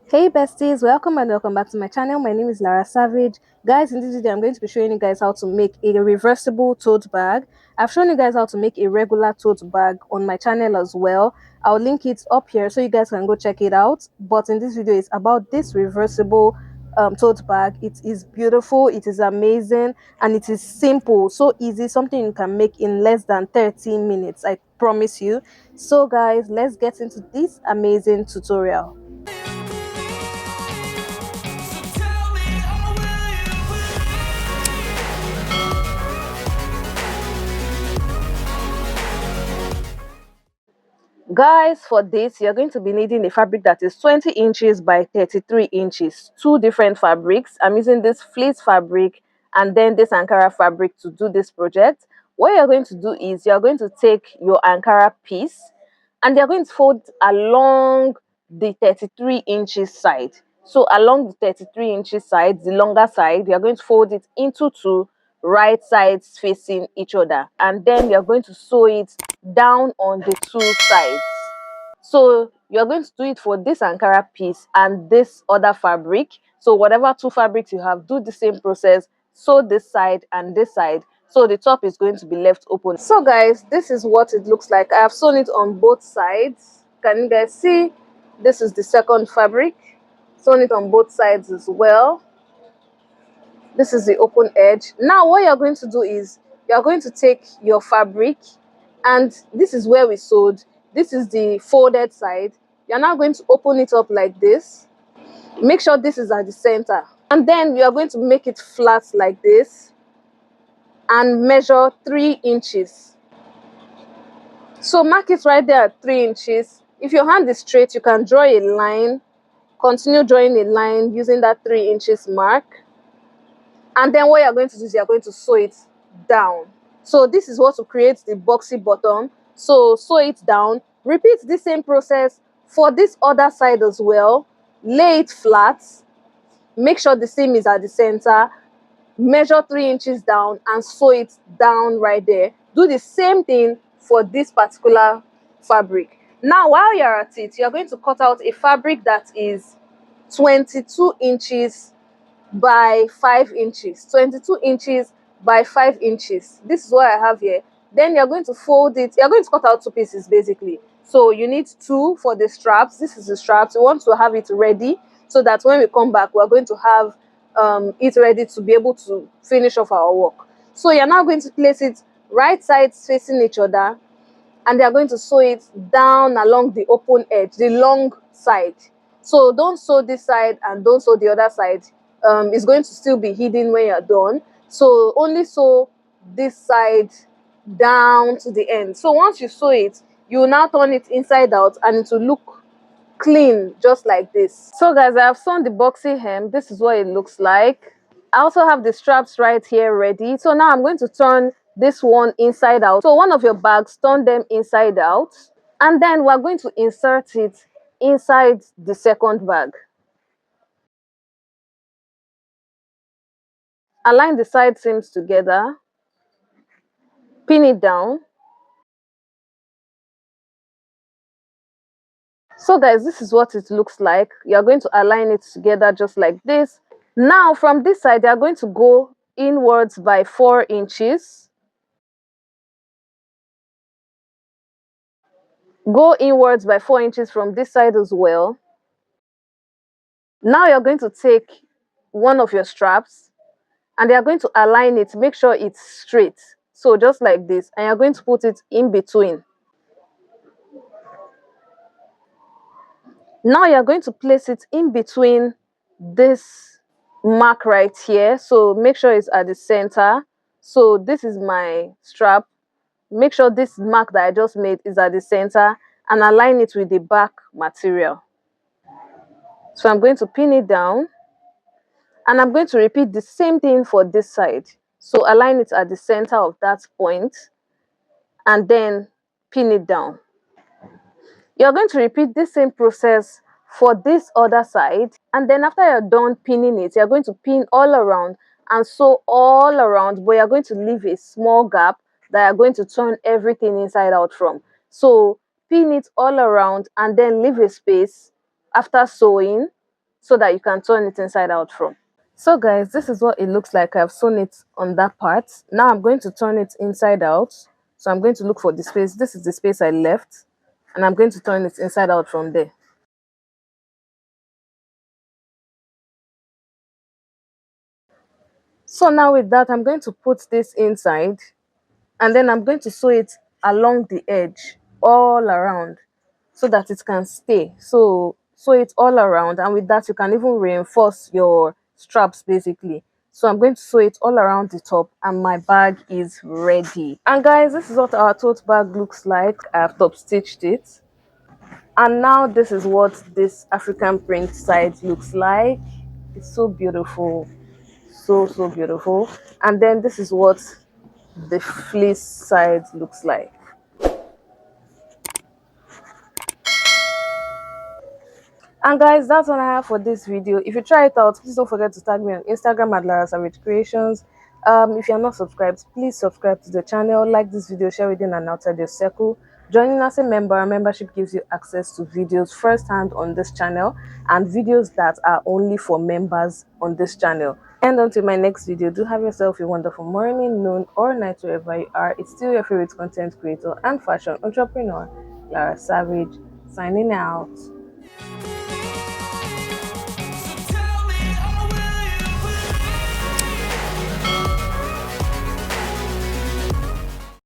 Hey besties, welcome and welcome back to my channel. My name is Lara Savage. Guys, in this video I'm going to be showing you guys how to make a reversible tote bag. I've shown you guys how to make a regular tote bag on my channel as well. I'll link it up here so you guys can go check it out. But in this video it's about this reversible tote bag. It is beautiful, it is amazing, and it is simple, so easy, something you can make in less than 30 minutes, I promise you. So guys, let's get into this amazing tutorial. Guys, for this you're going to be needing a fabric that is 20 inches by 33 inches, two different fabrics. I'm using this fleece fabric and then this Ankara fabric to do this project. What you're going to do is you're going to take your Ankara piece and you're going to fold along the 33 inches side. So along the 33 inches side, the longer side, you're going to fold it into two right sides facing each other, and then you're going to sew it down on the two sides. So you're going to do it for this Ankara piece and this other fabric. So whatever two fabrics you have, do the same process. Sew this side and this side. So the top is going to be left open. So guys, this is what it looks like. I have sewn it on both sides. Can you guys see? This is the second fabric. Sewn it on both sides as well. This is the open edge. Now what you're going to do is you're going to take your fabric, and this is where we sewed. This is the folded side. You're now going to open it up like this. Make sure this is at the center, and then you're going to make it flat like this and measure 3 inches. So mark it right there at 3 inches. If your hand is straight, you can draw a line. Continue drawing a line using that 3 inches mark. And then what you're going to do is you're going to sew it down. So this is what will create the boxy bottom. So sew it down. Repeat the same process for this other side as well. Lay it flat. Make sure the seam is at the center. Measure 3 inches down and sew it down right there. Do the same thing for this particular fabric. Now while you're at it, you're going to cut out a fabric that is 22 inches by 5 inches. 22 inches by 5 inches. This is what I have here. Then you're going to fold it. You're going to cut out two pieces basically. So you need two for the straps. This is the straps. We want to have it ready so that when we come back, we're going to have it ready to be able to finish off our work. So you're now going to place it right sides facing each other, and they're going to sew it down along the open edge, the long side. So don't sew this side and don't sew the other side. It's going to still be hidden when you're done. So only sew this side down to the end. So once you sew it, you will now turn it inside out and it will look clean just like this. So guys, I have sewn the boxy hem. This is what it looks like. I also have the straps right here ready. So now I'm going to turn this one inside out. So one of your bags, turn them inside out, and then we're going to insert it inside the second bag. Align the side seams together, pin it down. So guys, this is what it looks like. You're going to align it together just like this. Now from this side, you're going to go inwards by 4 inches. Go inwards by 4 inches from this side as well. Now you're going to take one of your straps and you're going to align it, make sure it's straight. So just like this, and you're going to put it in between. Now you're going to place it in between this mark right here. So make sure it's at the center. So this is my strap. Make sure this mark that I just made is at the center and align it with the back material. So I'm going to pin it down, and I'm going to repeat the same thing for this side. So align it at the center of that point and then pin it down. You're going to repeat the same process for this other side, and then after you're done pinning it, you're going to pin all around and sew all around, but you're going to leave a small gap that you're going to turn everything inside out from. So pin it all around and then leave a space after sewing. so that you can turn it inside out from. So guys, this is what it looks like. I've sewn it on that part. Now I'm going to turn it inside out. So I'm going to look for the space. This is the space I left, and I'm going to turn it inside out from there. So now with that, I'm going to put this inside, and then I'm going to sew it along the edge all around so that it can stay. So sew it all around, and with that you can even reinforce your straps basically. So I'm going to sew it all around the top, and my bag is ready. And guys, this is what our tote bag looks like. I've top stitched it, and now this is what this African print side looks like. It's so beautiful, so beautiful. And then this is what the fleece side looks like. And guys, that's all I have for this video. If you try it out, please don't forget to tag me on Instagram at Lara Creations. If you're not subscribed, please subscribe to the channel, like this video, share within and outside your circle. Joining as a member, our membership gives you access to videos firsthand on this channel, and videos that are only for members on this channel. And until my next video, do have yourself a wonderful morning, noon, or night wherever you are. It's still your favorite content creator and fashion entrepreneur, Lara Savage, signing out.